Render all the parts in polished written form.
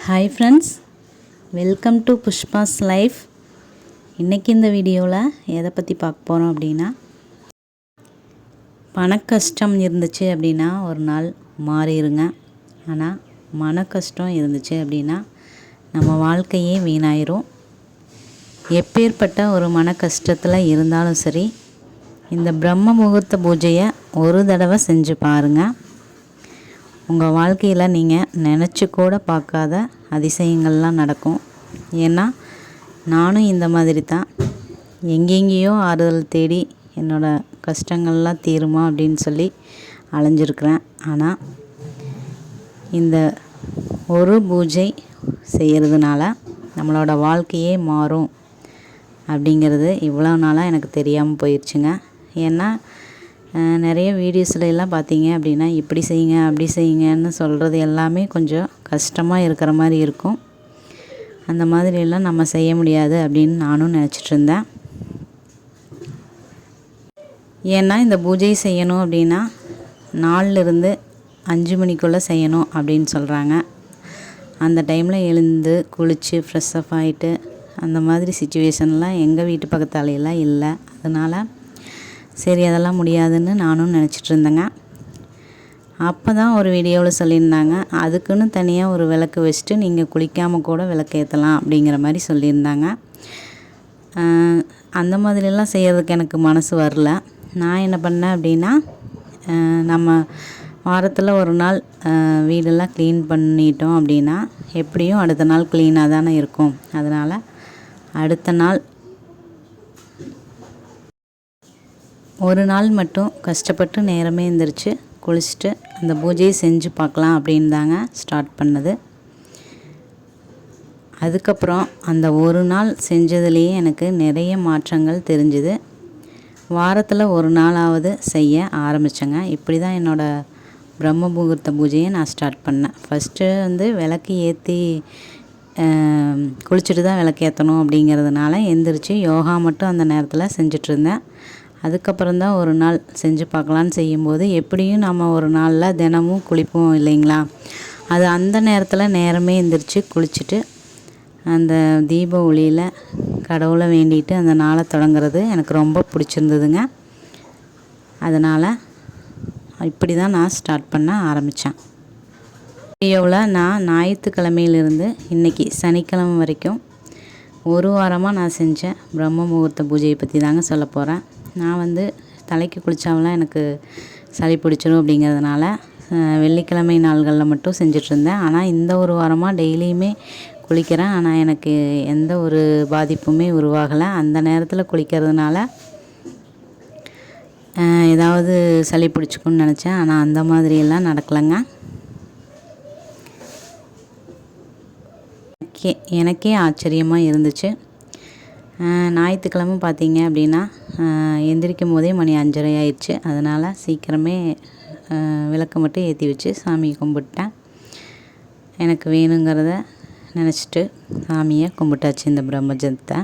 Hi friends, welcome to Pushpa's life. இன்றைக்கி இந்த வீடியோவில் எதை பற்றி பார்க்க போகிறோம் அப்படின்னா, பண கஷ்டம் இருந்துச்சு அப்படின்னா ஒரு நாள் மாறிடுங்க. ஆனால் மன கஷ்டம் இருந்துச்சு அப்படின்னா நம்ம வாழ்க்கையே வீணாயிரும். எப்பேற்பட்ட ஒரு மன கஷ்டத்தில் இருந்தாலும் சரி, இந்த பிரம்ம முகூர்த்த பூஜையை ஒரு தடவை செஞ்சு பாருங்கள். உங்கள் வாழ்க்கையில் நீங்கள் நினச்சி கூட பார்க்காத அதிசயங்கள்லாம் நடக்கும். ஏன்னா நானும் இந்த மாதிரி தான் எங்கெங்கேயோ ஆறுதல் தேடி என்னோடய கஷ்டங்கள்லாம் தீருமா அப்படின்னு சொல்லி அலைஞ்சிருக்கிறேன். ஆனால் இந்த ஒரு பூஜை செய்கிறதுனால நம்மளோட வாழ்க்கையே மாறும் அப்படிங்கிறது இவ்வளோ நாளாக எனக்கு தெரியாமல் போயிடுச்சுங்க. ஏன்னா நிறைய வீடியோஸில் எல்லாம் பார்த்தீங்க அப்படின்னா இப்படி செய்யுங்க அப்படி செய்யுங்கன்னு சொல்கிறது எல்லாமே கொஞ்சம் கஷ்டமாக இருக்கிற மாதிரி இருக்கும். அந்த மாதிரியெல்லாம் நம்ம செய்ய முடியாது அப்படின்னு நானும் நினச்சிட்டு இருந்தேன். ஏன்னா இந்த பூஜை செய்யணும் அப்படின்னா 4லிருந்து 5 மணிக்குள்ளே செய்யணும் அப்படின்னு சொல்கிறாங்க. அந்த டைமில் எழுந்து குளித்து ஃப்ரெஷ்ஷப் ஆகிட்டு அந்த மாதிரி சிச்சுவேஷன்லாம் எங்கள் வீட்டு பக்கத்தாலையெல்லாம் இல்லை. அதனால் சரி அதெல்லாம் முடியாதுன்னு நானும் நினச்சிட்டு இருந்தேங்க. அப்போ தான் ஒரு வீடியோவில் சொல்லியிருந்தாங்க, அதுக்குன்னு தனியாக ஒரு விளக்கு வச்சுட்டு நீங்கள் குளிக்காமல் கூட விளக்கு ஏற்றலாம் அப்படிங்கிற மாதிரி சொல்லியிருந்தாங்க. அந்த மாதிரிலாம் செய்கிறதுக்கு எனக்கு மனசு வரல. நான் என்ன பண்ணேன் அப்படின்னா, நம்ம வாரத்தில் ஒரு நாள் வீடெல்லாம் க்ளீன் பண்ணிட்டோம் அப்படின்னா எப்படியும் அடுத்த நாள் க்ளீனாக தானே இருக்கும். அதனால் அடுத்த நாள் ஒரு நாள் மட்டும் கஷ்டப்பட்டு நேரமே எழுந்திரிச்சு குளிச்சுட்டு அந்த பூஜையை செஞ்சு பார்க்கலாம் அப்படின்னு தாங்க ஸ்டார்ட் பண்ணது. அதுக்கப்புறம் அந்த ஒரு நாள் செஞ்சதுலேயே எனக்கு நிறைய மாற்றங்கள் தெரிஞ்சுது. வாரத்தில் ஒரு நாளாவது செய்ய ஆரம்பித்தேங்க. இப்படி தான் என்னோடய பிரம்ம முகூர்த்த பூஜையை நான் ஸ்டார்ட் பண்ணேன். ஃபஸ்ட்டு விளக்கு ஏற்றி குளிச்சுட்டு தான் விளக்கு ஏற்றணும் அப்படிங்கிறதுனால எந்திரிச்சு யோகா மட்டும் அந்த நேரத்தில் செஞ்சிட்ருந்தேன். அதுக்கப்புறம் தான் ஒரு நாள் செஞ்சு பார்க்கலான்னு செய்யும்போது எப்படியும் நம்ம ஒரு நாளில் தினமும் குளிப்போம் இல்லைங்களா, அது அந்த நேரத்தில் நேரமே எந்திரிச்சு குளிச்சுட்டு அந்த தீப ஒளியில் கடவுளை வேண்டிட்டு அந்த நாளை தொடங்குறது எனக்கு ரொம்ப பிடிச்சிருந்ததுங்க. அதனால் இப்படி தான் நான் ஸ்டார்ட் பண்ண ஆரம்பித்தேன். வீடியோவில் நான் ஞாயிற்றுக்கிழமையிலிருந்து இன்றைக்கி சனிக்கிழமை வரைக்கும் ஒரு வாரமாக நான் செஞ்ச பிரம்ம முகூர்த்த பூஜையை பற்றி தாங்க சொல்ல போகிறேன். நான் தலைக்கு குளித்தாவெல்லாம் எனக்கு சளி பிடிச்சிரும் அப்படிங்கிறதுனால வெள்ளிக்கிழமை நாள்களில் மட்டும் செஞ்சிட்ருந்தேன். ஆனால் இந்த ஒரு வாரமாக டெய்லியுமே குளிக்கிறேன். ஆனால் எனக்கு எந்த ஒரு பாதிப்புமே உருவாகலை. அந்த நேரத்தில் குளிக்கிறதுனால ஏதாவது சளி பிடிச்சிக்குன்னு நினச்சேன். ஆனால் அந்த மாதிரியெல்லாம் நடக்கலைங்க. எனக்கே ஆச்சரியமாக இருந்துச்சு. ஞாயிற்றுக்கிழமை பார்த்தீங்க அப்படின்னா எந்திரிக்கும் போதே மணி 5:30 ஆயிடுச்சு. அதனால் சீக்கிரமே விளக்கு மட்டும் ஏற்றி வச்சு சாமி கும்பிட்டேன். எனக்கு வேணுங்கிறத நினச்சிட்டு சாமியை கும்பிட்டாச்சு இந்த பிரம்மஜத்தை.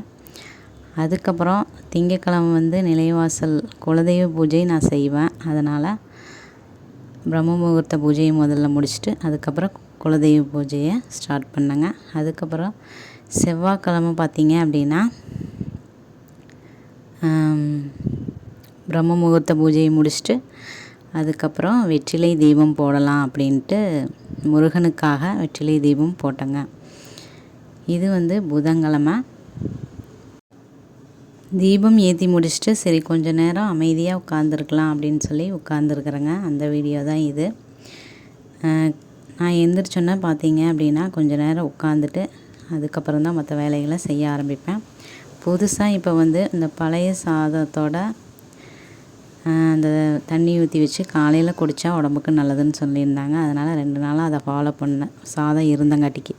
அதுக்கப்புறம் திங்கக்கிழமை நிலைவாசல் குலதெய்வ பூஜை நான் செய்வேன். அதனால் பிரம்ம முகூர்த்த பூஜையை முதல்ல முடிச்சுட்டு அதுக்கப்புறம் குலதெய்வ பூஜையை ஸ்டார்ட் பண்ணேங்க. அதுக்கப்புறம் செவ்வாய்க்கிழமை பார்த்தீங்க அப்படின்னா பிரம்ம முகூர்த்த பூஜையை முடிச்சுட்டு அதுக்கப்புறம் வெற்றிலை தீபம் போடலாம் அப்படின்ட்டு முருகனுக்காக வெற்றிலை தீபம் போட்டேங்க. இது புதன்கிழமை தீபம் ஏற்றி முடிச்சுட்டு சரி கொஞ்சம் நேரம் அமைதியாக உட்காந்துருக்கலாம் அப்படின்னு சொல்லி உட்காந்துருக்குறேங்க. அந்த வீடியோ தான் இது. நான் எந்திரிச்சோன்னே பார்த்தீங்க அப்படின்னா கொஞ்சம் நேரம் உட்காந்துட்டு அதுக்கப்புறம் தான் மற்ற வேலைகளை செய்ய ஆரம்பிப்பேன். புதுசாக இப்போ இந்த பழைய சாதத்தோட அந்த தண்ணி ஊற்றி வச்சு காலையில் குடித்தா உடம்புக்கு நல்லதுன்னு சொல்லியிருந்தாங்க. அதனால் 2 நாளாக அதை ஃபாலோ பண்ணேன், சாதம் இருந்தங்காட்டிக்கு.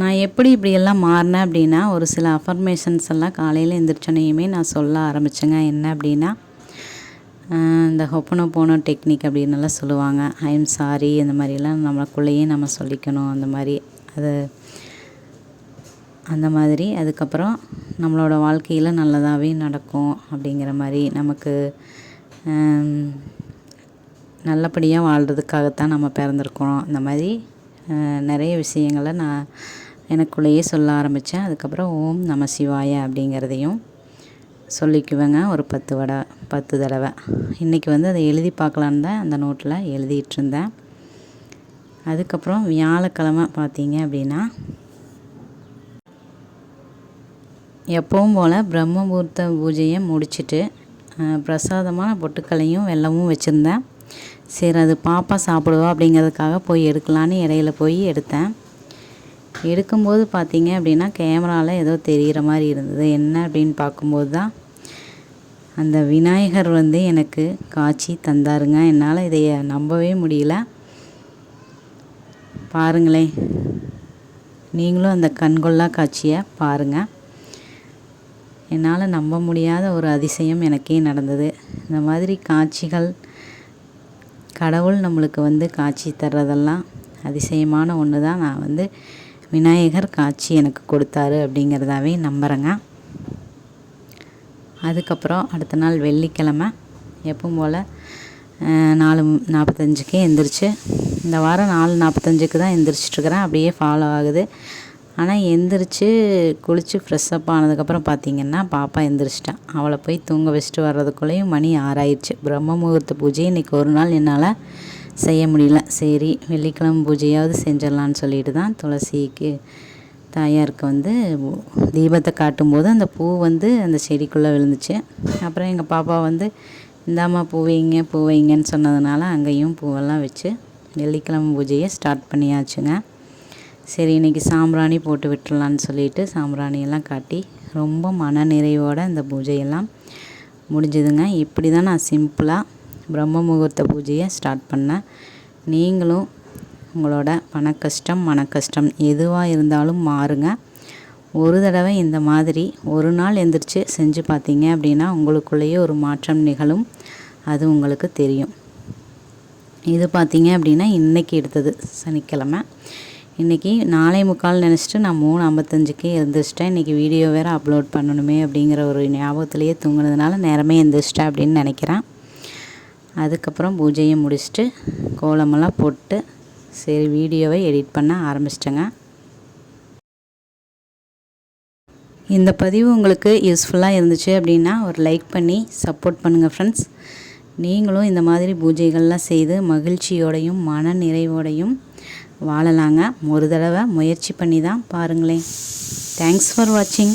நான் எப்படி இப்படியெல்லாம் மாறினேன் அப்படின்னா, ஒரு சில அஃபர்மேஷன்ஸ் எல்லாம் காலையில் எந்திரிச்சோன்னையுமே நான் சொல்ல ஆரம்பித்தேங்க. என்ன அப்படின்னா, இந்த ஹொப்பனோபோனோ டெக்னிக் அப்படின்னுலாம் சொல்லுவாங்க. ஐ எம் சாரி, இந்த மாதிரிலாம் நம்மளுக்குள்ளேயே நம்ம சொல்லிக்கணும். அந்த மாதிரி அதுக்கப்புறம் நம்மளோட வாழ்க்கையில் நல்லதாகவே நடக்கும் அப்படிங்கிற மாதிரி நமக்கு நல்லபடியாக வாழ்கிறதுக்காகத்தான் நம்ம பிறந்திருக்கோம். இந்த மாதிரி நிறைய விஷயங்களை நான் எனக்குள்ளேயே சொல்ல ஆரம்பித்தேன். அதுக்கப்புறம் ஓம் நம சிவாய அப்படிங்கிறதையும் சொல்லிக்குவேங்க ஒரு 10 தடவை. இன்றைக்கி வந்து அதை எழுதி பார்க்கலான்னு தான் அந்த நோட்டில் எழுதிட்டுருந்தேன். அதுக்கப்புறம் வியாழக்கிழமை பார்த்தீங்க அப்படின்னா எப்பவும் போல் பிரம்ம முகூர்த்த பூஜையை முடிச்சுட்டு பிரசாதமான பொட்டுக்களையும் வெல்லமும் வச்சுருந்தேன். சரி அது பாப்பா சாப்பிடுவா அப்படிங்கிறதுக்காக போய் எடுக்கலான்னு இடையில போய் எடுத்தேன். எடுக்கும்போது பார்த்தீங்க அப்படின்னா கேமராவில் ஏதோ தெரிகிற மாதிரி இருந்தது. என்ன அப்படின்னு பார்க்கும்போது தான் அந்த விநாயகர் வந்து எனக்கு காட்சி தந்தாருங்க. என்னால் இதை நம்பவே முடியல. பாருங்களேன், நீங்களும் அந்த கண்கொள்ளா காட்சியை பாருங்கள். என்னால் நம்ப முடியாத ஒரு அதிசயம் எனக்கே நடந்தது. இந்த மாதிரி காட்சிகள் கடவுள் நம்மளுக்கு வந்து காட்சி தர்றதெல்லாம் அதிசயமான ஒன்று தான். நான் வந்து விநாயகர் காட்சி எனக்கு கொடுத்தாரு அப்படிங்கிறதாவே நம்புகிறேங்க. அதுக்கப்புறம் அடுத்த நாள் வெள்ளிக்கிழமை எப்பவும் போல் 4:45 எந்திரிச்சு, இந்த வாரம் 4:45 தான் எந்திரிச்சிட்ருக்கிறேன். அப்படியே ஃபாலோ ஆகுது. ஆனால் எந்திரிச்சு குளித்து ஃப்ரெஷ்ஷப் ஆனதுக்கப்புறம் பார்த்திங்கன்னா பாப்பா எந்திரிச்சிட்டான். அவளை போய் தூங்க வச்சுட்டு வர்றதுக்குள்ளேயும் மணி 6 ஆயிடுச்சு. பிரம்ம முகூர்த்த பூஜை இன்றைக்கி ஒரு நாள் என்னால் செய்ய முடியல. சரி வெள்ளிக்கிழமை பூஜையாவது செஞ்சிடலான்னு சொல்லிட்டு தான் துளசிக்கு தாயாருக்கு வந்து தீபத்தை காட்டும்போது அந்த பூ வந்து அந்த செடிக்குள்ளே விழுந்துச்சு. அப்புறம் எங்கள் பாப்பா வந்து இந்தாம்மா பூ வைங்கன்னு சொன்னதுனால அங்கேயும் பூவெல்லாம் வச்சு வெள்ளிக்கிழமை பூஜையை ஸ்டார்ட் பண்ணியாச்சுங்க. சரி இன்றைக்கி சாம்பிராணி போட்டு விட்டுறலான்னு சொல்லிட்டு சாம்பிராணியெல்லாம் காட்டி ரொம்ப மன நிறைவோடு இந்த பூஜையெல்லாம் முடிஞ்சுதுங்க. இப்படி தான் நான் சிம்பிளாக பிரம்ம முகூர்த்த பூஜையை ஸ்டார்ட் பண்ணேன். நீங்களும் உங்களோட மன கஷ்டம் எதுவாக இருந்தாலும் மாறுங்க. ஒரு தடவை இந்த மாதிரி ஒரு நாள் எந்திரிச்சு செஞ்சு பார்த்தீங்க அப்படின்னா உங்களுக்குள்ளேயே ஒரு மாற்றம் நிகழும். அது உங்களுக்கு தெரியும். இது பார்த்தீங்க அப்படின்னா இன்றைக்கி எடுத்தது சனிக்கிழமை. இன்றைக்கி 4:45 நினச்சிட்டு நான் 3:55 எழுந்திரிச்சிட்டேன். இன்றைக்கி வீடியோ வேறு அப்லோட் பண்ணணுமே அப்படிங்கிற ஒரு ஞாபகத்துலேயே தூங்குனதுனால நேரமே எழுந்திரிச்சிட்டேன் அப்படின்னு நினைக்கிறேன். அதுக்கப்புறம் பூஜையை முடிச்சுட்டு கோலமெல்லாம் போட்டு சரி வீடியோவை எடிட் பண்ண ஆரம்பிச்சிட்டேங்க. இந்த பதிவு உங்களுக்கு யூஸ்ஃபுல்லாக இருந்துச்சு அப்படின்னா ஒரு லைக் பண்ணி சப்போர்ட் பண்ணுங்கள் ஃப்ரெண்ட்ஸ். நீங்களும் இந்த மாதிரி பூஜைகள்லாம் செய்து மகிழ்ச்சியோடையும் மன நிறைவோடையும் வாழலாங்க. ஒரு தடவை முயற்சி பண்ணி தான் பாருங்களேன். தேங்க்ஸ் ஃபார் வாட்சிங்.